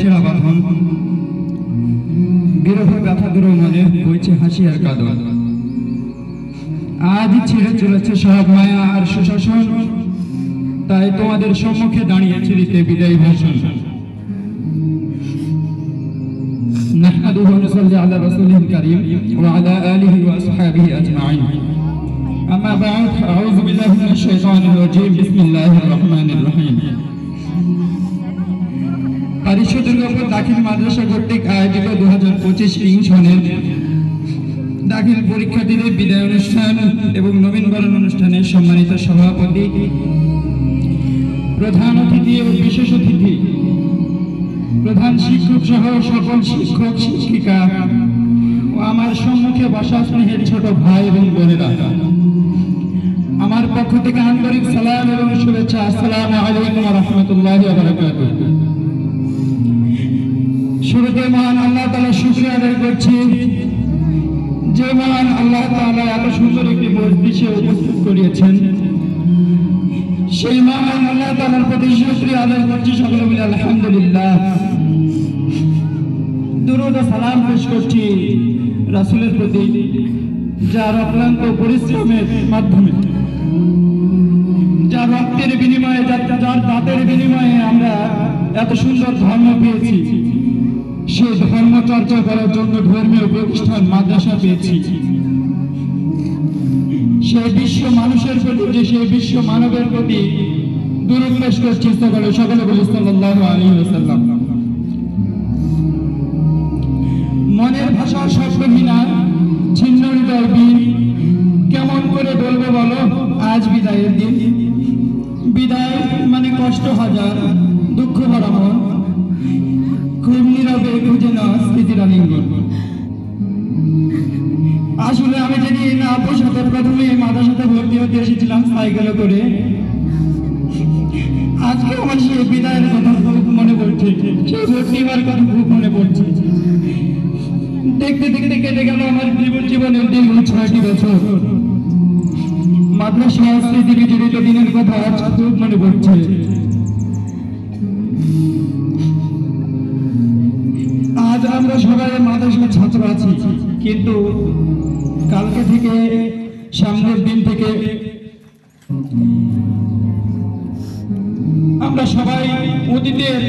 ছেঁড়া বাঁধন, বিরহ ব্যথাগুলো মনে বইছে হাসি আর কাঁদন। আজ ছেড়ে চলেছে সব মায়া আর সুশাসন, তাই তোমাদের সম্মুখে দাঁড়িয়েছি দিতে বিদায়ী ভাষণ। نحمده ونصلي على رسوله الكريم وعلى آله وأصحابه أجمعين. أما بعد، أعوذ بالله من الشيطان الرجيم. بسم الله الرحمن الرحيم. পারিশ্য দুর্গাপুর দাখিল মাদ্রাসা কর্তৃক আয়োজিত 2025 সনের দাখিল পরীক্ষার্থীদের বিদায় অনুষ্ঠান এবং নবীনবরণ অনুষ্ঠানের সম্মানিত সভাপতি, প্রধান অতিথি এবং বিশেষ অতিথি, প্রধান শিক্ষক সহ সকল শিক্ষক শিক্ষিকা ও আমার সম্মুখে বসা স্নেহের ছোট ভাই এবং বোনেরা, আমার পক্ষ থেকে আন্তরিক সালাম এবং শুভেচ্ছা। আসসালামু আলাইকুম ওয়া রাহমাতুল্লাহি ওয়া বারাকাতুহু। শুরুতে মহান আল্লাহ তাআলার শুকরিয়া আদায় করছি, যে মহান আল্লাহ তাআলা এত সুন্দর একটি মজলিসে উপস্থিত করিয়েছেন। সেই মহান আল্লাহ তাআলার প্রতি শুকরিয়া আদায় করছি, সকলে মিলে আলহামদুলিল্লাহ। দুরূদ ও সালাম পেশ করছি রাসূলের প্রতি, যার অক্লান্ত পরিশ্রমের মাধ্যমে, যার রক্তের বিনিময়ে, যার দাঁতের বিনিময়ে আমরা এত সুন্দর ধর্ম পেয়েছি। সেই ধর্ম চর্চা করার জন্য ধর্মীয় প্রতিষ্ঠান মাদ্রাসা পেয়েছি। সেই বিশ্ব মানুষের প্রতি, সেই বিশ্ব মানবের প্রতি দুরূদ পেশ করছি সকলে বলি সাল্লাল্লাহু আলাইহি ওয়াসাল্লাম। মনের ভাষা শব্দহীনা, ছিন্ন হৃদয় বীর, কেমন করে বলবো বলো আজ বিদায়ের দিন। বিদায় মানে কষ্ট হাজার, দুঃখ ভরা মন, খুব নীরবে খুঁজে না স্মৃতির আলিঙ্গন। আসলে আমি যেদিন আপুর সাথে প্রথমে মাদ্রাসাতে ভর্তি হতে এসেছিলাম সাইকেলে করে, আজকে আমার সেই বিদায়ের কথা খুব মনে পড়ছে, সেই ভর্তি হওয়ার কথা খুব মনে পড়ছে। দেখতে দেখতে কেটে গেল আমার জীবনের দীর্ঘ 6টি বছর। মাদ্রাসা স্মৃতি বিজড়িত দিনের কথা আজ খুব মনে পড়ছে। আজ আমরা সবাই মাদ্রাসার ছাত্র আছি, কিন্তু কালকে থেকে, সামনের দিন থেকে আমরা সবাই অতীতের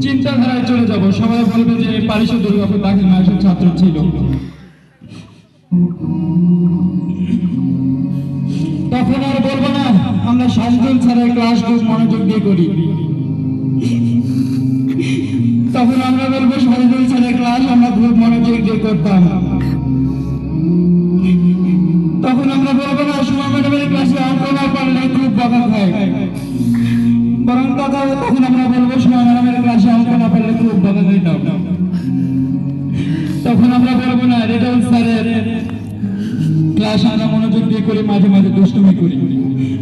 চিন্তাধারায় চলে যাব। সবাই বলবে যে পারিশ্য দুর্গাপুর দাখিল মাদ্রাসার ছাত্র ছিল। তখন আর বলবো না আমরা শামসুল স্যারের ক্লাস খুব মনোযোগ দিয়ে করি। তখন আমরা বলবো শামসুল স্যারের ক্লাস আমরা খুব মনোযোগ দিয়ে করতাম। তখন আমরা বলবো না সুমা ম্যাডামের ক্লাসে অঙ্ক না পারলে খুব বকা খায়, বরং তখন আমরা বলবো সুমা ম্যাডামের ক্লাসে অঙ্ক না পারলে খুব বকা খাইতাম। তখন আমরা বলবো না রেজাউল স্যারের ক্লাস আমরা মনোযোগ দিয়ে করি, মাঝে মাঝে দুষ্টুমি করি,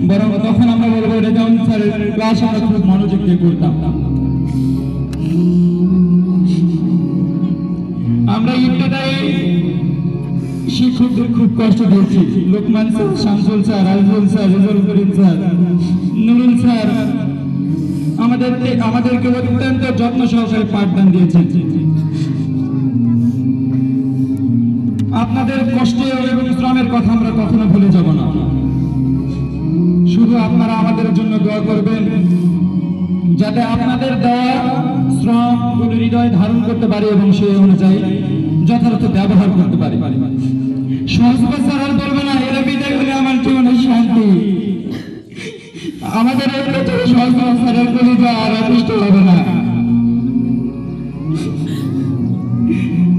বরং তখন আমরা বলবো রেজাউল স্যারের ক্লাস আমরা খুব মনোযোগ দিয়ে করতাম। আমরা ইবতেদায়ী শিক্ষকদের খুব কষ্ট দিয়েছি। Lokman sir, Shamsul sir, Ajmal sir, Rezaul Karim sir, Nurul sir আমাদেরকে অত্যন্ত যত্ন সহকারে পাঠদান দিয়েছেন। আপনাদের কষ্টে এবং শ্রমের কথা আমরা কখনো ভুলে যাব না। শুধু আপনারা আমাদের জন্য দোয়া করবেন, যাতে আপনাদের দেওয়া শ্রম হৃদয় ধারণ করতে পারে এবং সেই অনুযায়ী যথাযথ ব্যবহার করতে পারে। সহজভাবে স্যার আর বলবে না এরা বিদায় হলে আমার জীবনে শান্তি। আমাদের সহজভাবে স্যারের কলিজা আর অতিষ্ঠ হবে না।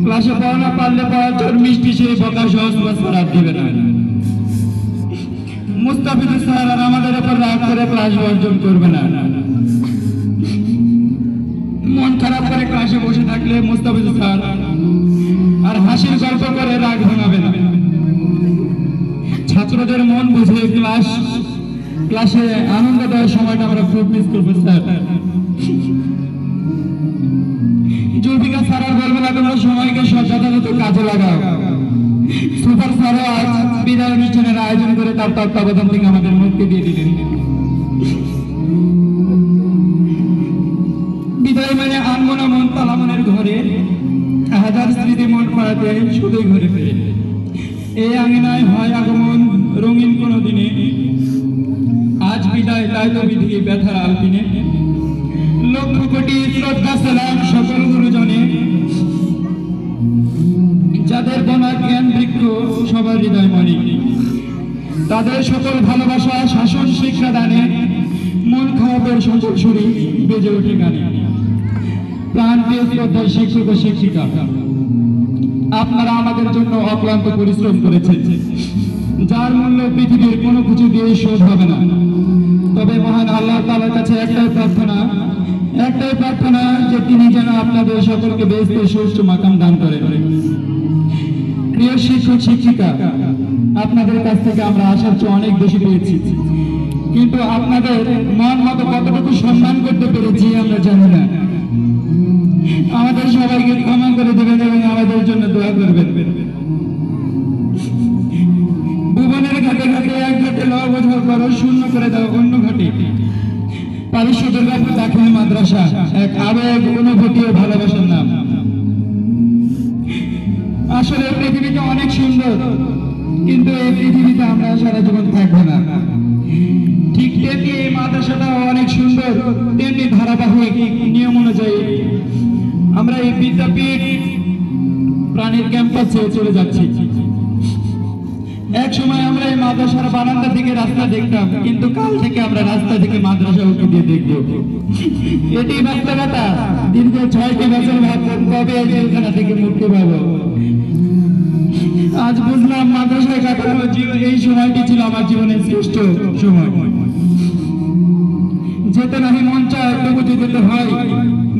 ক্লাসে পড়া না পারলে পড়ার জন্য মিষ্টি সেই বকা সহজভাবে স্যার আর দিবে না। মুস্তাফিজুর স্যার আর আমাদের উপর রাগ করে ক্লাস বর্জন করবে না। মন খারাপ করে ক্লাসে বসে থাকলে মুস্তাফিজুর স্যার আর হাসির গল্প করে রাগ ভাঙাবে না। ছাত্রদের মন বুঝে ক্লাসে আনন্দ দেওয়ার সময়টা আমরা খুব মিস করবো স্যার। জুলফিকার স্যার আর বলবে না তোমরা সময়কে যথাযথ কাজে লাগাও। সুপার স্যারও আজ বিদায় অনুষ্ঠানের আয়োজন করে তার তত্ত্বাবধান থেকে আমাদের মুক্তি দিয়ে দিলেন। হৃদয় মানে আনমনা মন তালামনের ঘরে, হাজার স্মৃতি মন করাতে শুধুই ঘুরে ফিরে। এই আঙিনায় হয় আগমন রঙিন কোনো দিনে, আজ বিদায় তাই তো বিধি ব্যথার আলপিনে। লক্ষ কোটি শ্রদ্ধা সালাম সকল গুরুজনে, যাদের বনা জ্ঞান বৃক্ষ সবার হৃদয় মনে। তাদের সকল ভালোবাসা শাসন শিক্ষা দানে, মন খারাপের সচল সুরি বেজে ওঠে গানে। প্রাণ প্রিয় শ্রদ্ধার শিক্ষক ও শিক্ষিকা, আপনারা আমাদের জন্য অক্লান্ত পরিশ্রম করেছেন, যার মূল্য পৃথিবীর কোনো কিছু দিয়ে শোধ হবে না। তবে মহান আল্লাহ তাআলার কাছে একটাই প্রার্থনা যে তিনি যেন আপনাদের সকলকে বেহেশতের সুষ্ঠ মাকাম দান করেন। প্রিয় শিক্ষক শিক্ষিকা, আপনাদের কাছ থেকে আমরা আশার চেয়ে অনেক বেশি পেয়েছি, কিন্তু আপনাদের মন মতো কতটুকু সম্মান করতে পেরেছি আমরা জানি না। আমাদের সবাইকে ক্ষমা করে দেবেন এবং আমাদের জন্য দোয়া করবেন। ভুবনের ঘাটে ঘাটে এক ঘাটে ল বোঝাও করো, শূন্য করে দাও অন্য ঘাটে। পারিশ্য দুর্গাপুর দাখিল মাদ্রাসা এক আবেগ, অনুভূতি ও ভালোবাসার নাম। আসলে পৃথিবীটা অনেক সুন্দর, কিন্তু এই পৃথিবীতে আমরা সারা জীবন থাকবো না। ঠিক তেমনি এই মাদ্রাসাটা অনেক সুন্দর, তেমনি ধারাবাহিক নিয়ম অনুযায়ী আমরা এই বিদ্যাপীঠ প্রাণীর ক্যাম্পাসে চলে যাচ্ছি। এক সময় আমরা এই মাদ্রাসার বারান্দা থেকে রাস্তা দেখতাম, কিন্তু কাল থেকে আমরা রাস্তা থেকে মাদ্রাসা উঠে দিয়ে দেখব। এটি বাস্তবতা। দীর্ঘ 6টি বছর ভাবলাম কবে এই জেলখানা থেকে মুক্তি পাবো। আজ বুঝলাম মাদ্রাসায় কাটানো এই সময়টি ছিল আমার জীবনের শ্রেষ্ঠ সময়। যেতে নাহি মন চায় তবু যেতে হয়,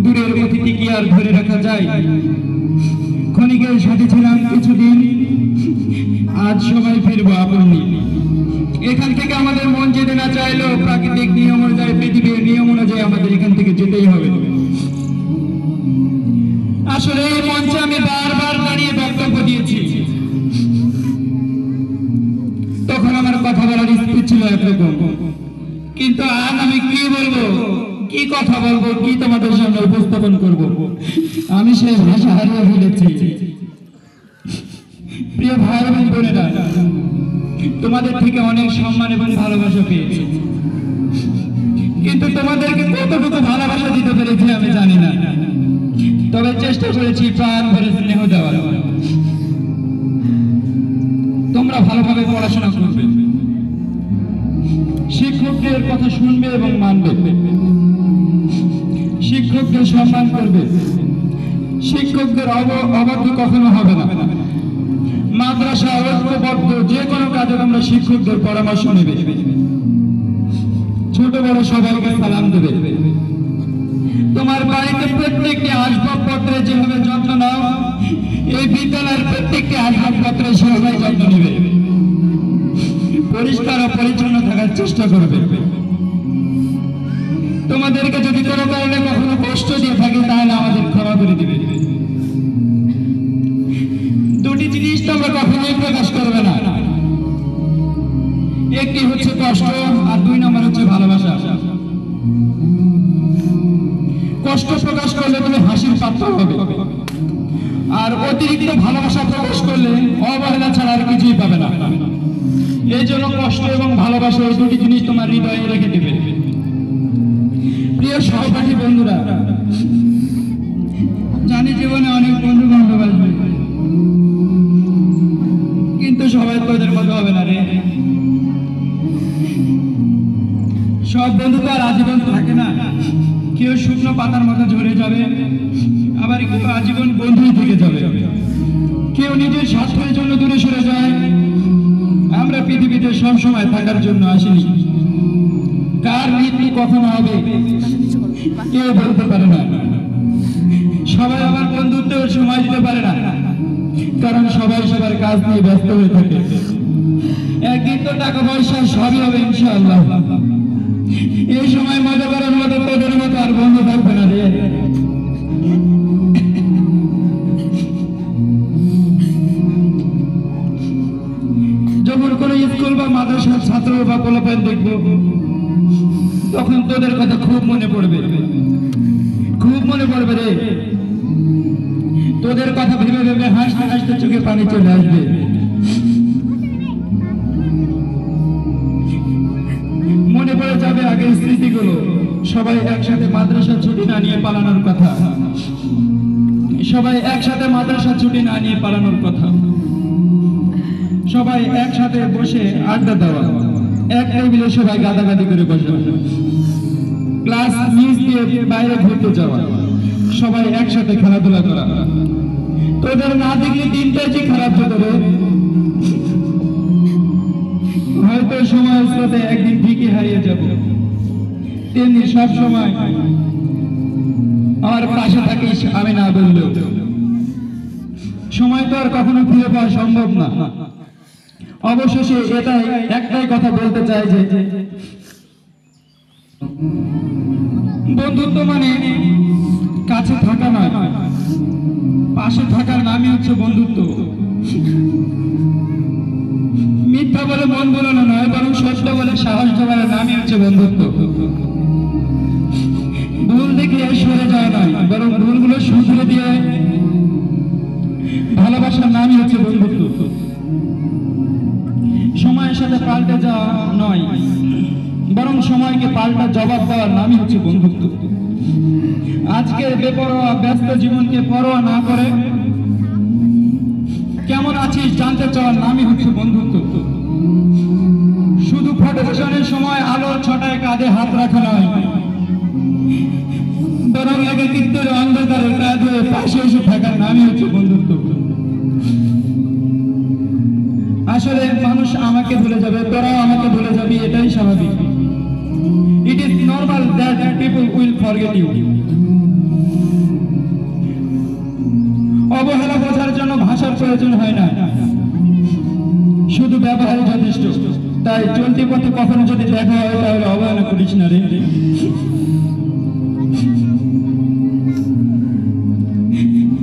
দূরের অতিথি কি আর ধরে রাখা যায়। ক্ষণিকের সাথে ছিলাম কিছুদিন, আজ সবাই ফিরবো আপনি। এখান থেকে আমাদের মন যেতে না চাইলেও প্রাকৃতিক নিয়ম অনুযায়ী, পৃথিবীর নিয়ম অনুযায়ী আমাদের এখান থেকে যেতেই হবে। আসলে এই মঞ্চে আমি বারবার দাঁড়িয়ে বক্তব্য দিয়েছি, তখন আমার কথা বলার স্পিড ছিল একরকম, কিন্তু আজ আমি কি বলবো, কি কথা বলবো, কি তোমাদের সামনে উপস্থাপন করব, আমি সেই ভাষা হারিয়ে ফেলেছি। প্রিয় ভাই এবং বোনেরা, তোমাদের থেকে অনেক সম্মান এবং ভালোবাসা পেয়েছি, কিন্তু তোমাদেরকে কতটুকু ভালোবাসা দিতে পেরেছি আমি জানি না। তবে চেষ্টা করেছি প্রাণ ভরে স্নেহ দেওয়ার। তোমরা ভালোভাবে পড়াশোনা করবে, শিক্ষকদের কথা শুনবে এবং মানবে, শিক্ষকদের সম্মান করবে, শিক্ষকদের অবাধ্য কখনো হবে না। মাদ্রাসা ঐক্যবদ্ধ যে কোনো কাজে তোমরা শিক্ষকদের পরামর্শ নেবে, ছোট বড় সবাইকে সালাম দেবে। তোমার বাড়িতে প্রত্যেকটি আসবাবপত্রে যেভাবে যত্ন নাও, এই বিদ্যালয়ের প্রত্যেকটি আসবাবপত্রে সবাই যত্ন নেবে, পরিষ্কার ও পরিচ্ছন্ন থাকার চেষ্টা করবে। তোমাদেরকে যদি কোনো কারণে কখনো কষ্ট দিয়ে থাকে তাহলে আমাদের ক্ষমা করে দিবে। দুটি জিনিস তোমরা কখনোই প্রকাশ করবে না, একটি হচ্ছে কষ্ট আর 2 নম্বর হচ্ছে ভালোবাসা। কষ্ট প্রকাশ করলে তুমি হাসির পাত্র হবে, আর অতিরিক্ত ভালোবাসা প্রকাশ করলে অবহেলা ছাড়া আর কিছুই পাবে না। এই জন্য কষ্ট এবং ভালোবাসা এই দুটি জিনিস তোমার হৃদয়ে রেখে দেবে। প্রিয় সহপাঠী বন্ধুরা, জানি জীবনে অনেক বন্ধু বান্ধব আসবে, কিন্তু সবাই তোদের মতো হবে না রে। সব বন্ধু তো আর আজীবন থাকে না, কেউ শুকনো পাতার মতো ঝরে যাবে, আবার কেউ আজীবন বন্ধুই থেকে যাবে। কেউ নিজের স্বার্থের জন্য দূরে সরে যায়। আমরা পৃথিবীতে সব সময় থাকার জন্য আসিনি, কার মৃত্যু কখন হবে কেউ বলতে পারে না। সবাই আমার বন্ধুত্বেও সময় দিতে পারে না, কারণ সবাই সবার কাজ নিয়ে ব্যস্ত হয়ে থাকে। একদিন তো টাকা পয়সা সবই হবে ইনশাআল্লাহ। এই সময় মজা করার মতো তোদের মতো আর বন্ধু থাকবে না রে। যখন কোনো স্কুল বা মাদ্রাসার ছাত্র বা পোলাপান দেখবো, তখন তোদের কথা খুব মনে পড়বে, খুব মনে করবে রে, তোদের কথা ভেবে ভেবে হাসতে হাসতে চোখে পানি চলে আসবে। মনে পড়ে যাবে আগের স্মৃতিগুলো, সবাই একসাথে মাদ্রাসা ছুটি না নিয়ে পালানোর কথা, সবাই একসাথে মাদ্রাসা ছুটি না নিয়ে পালানোর কথা, সবাই একসাথে বসে আড্ডা দেওয়া, এক টেবিলে সবাই গাদাগাদি করে বসে, ক্লাস মিস দিয়ে বাইরে ঘুরতে যাওয়া, সবাই একসাথে খেলাধুলা করা। তোদের না দেখলে দিনটাই যে খারাপ হতো রে। হয়তো সময়ের সাথে একদিন ঠিকই হারিয়ে যাব, তেমনি সব সময় আমার পাশে থাকিস আমি না বললেও। সময় তো আর কখনো ফিরে পাওয়া সম্ভব না। অবশেষে এটাই একটাই কথা বলতে চাই যে বন্ধুত্ব মানে কাছে থাকা নয়, পাশে থাকার নামই হচ্ছে বন্ধুত্ব। মিথ্যা বলে মন বলানো নয়, বরং সত্য বলে সাহস দেওয়ার নামই হচ্ছে বন্ধুত্ব। ভুল দেখে সরে যায় নয়, বরং ভুলগুলো শুধরে দিয়ে ভালোবাসার নামই হচ্ছে বন্ধুত্ব। সময়ের সাথে পাল্টে যাওয়া নয়, বরং সময়কে পাল্টা জবাব দেওয়ার নামই হচ্ছে বন্ধুত্ব। আজকের বেপরোয়া ব্যস্ত জীবনকে পরোয়া না করে কেমন আছিস জানতে চাওয়ার নামই হচ্ছে বন্ধুত্ব। শুধু ফটো সেশনের সময় আলোর ছটায় কাঁধে হাত রাখা নয়, বরং একাকিত্বের অন্ধকারে কাঁধে পাশে এসে থাকার নামই হচ্ছে বন্ধুত্ব। আসলে মানুষ আমাকে ভুলে যাবে, তোরাও আমাকে ভুলে যাবি, এটাই স্বাভাবিক। It is normal that people will forget you. অবহেলা বোঝার জন্য ভাষার প্রয়োজন হয় না, শুধু ব্যবহারই যথেষ্ট। তাই চলতি পথে কখনো যদি দেখা হয় তাহলে অবহেলা করিস না রে।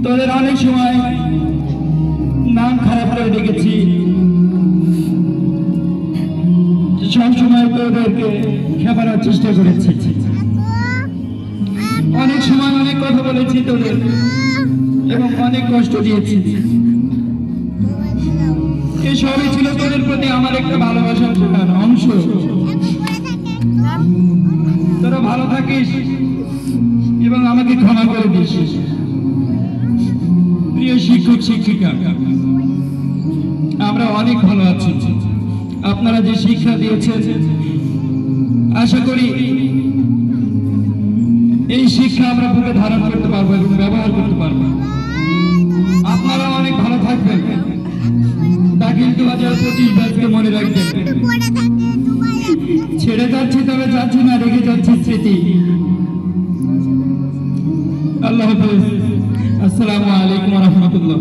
তোদের অনেক সময় নাম খারাপ করে ডেকেছি, সব সময় তোদেরকে খেপানোর চেষ্টা করেছি, অনেক সময় অনেক কথা বলেছি তোদের এবং অনেক কষ্ট দিয়েছি। এই সবই ছিল তোদের প্রতি আমার একটা ভালোবাসার অংশ। তোরা ভালো থাকিস এবং আমাকে ক্ষমা করে দিস। প্রিয় শিক্ষক শিক্ষিকা, আমরা অনেক ভালো আছি। আপনারা যে শিক্ষা দিয়েছেন, আশা করি এই শিক্ষা আমরা বুকে ধারণ করতে পারবো এবং ব্যবহার করতে পারবো। আপনারা অনেক ভালো থাকবেন, দাখিল 2025 ব্যাচকে মনে রাখবেন। ছেড়ে যাচ্ছি তবে যাচ্ছি না, রেখে যাচ্ছি স্মৃতি। আল্লাহ হাফেজ। আসসালামু আলাইকুম ওয়া রাহমাতুল্লাহ।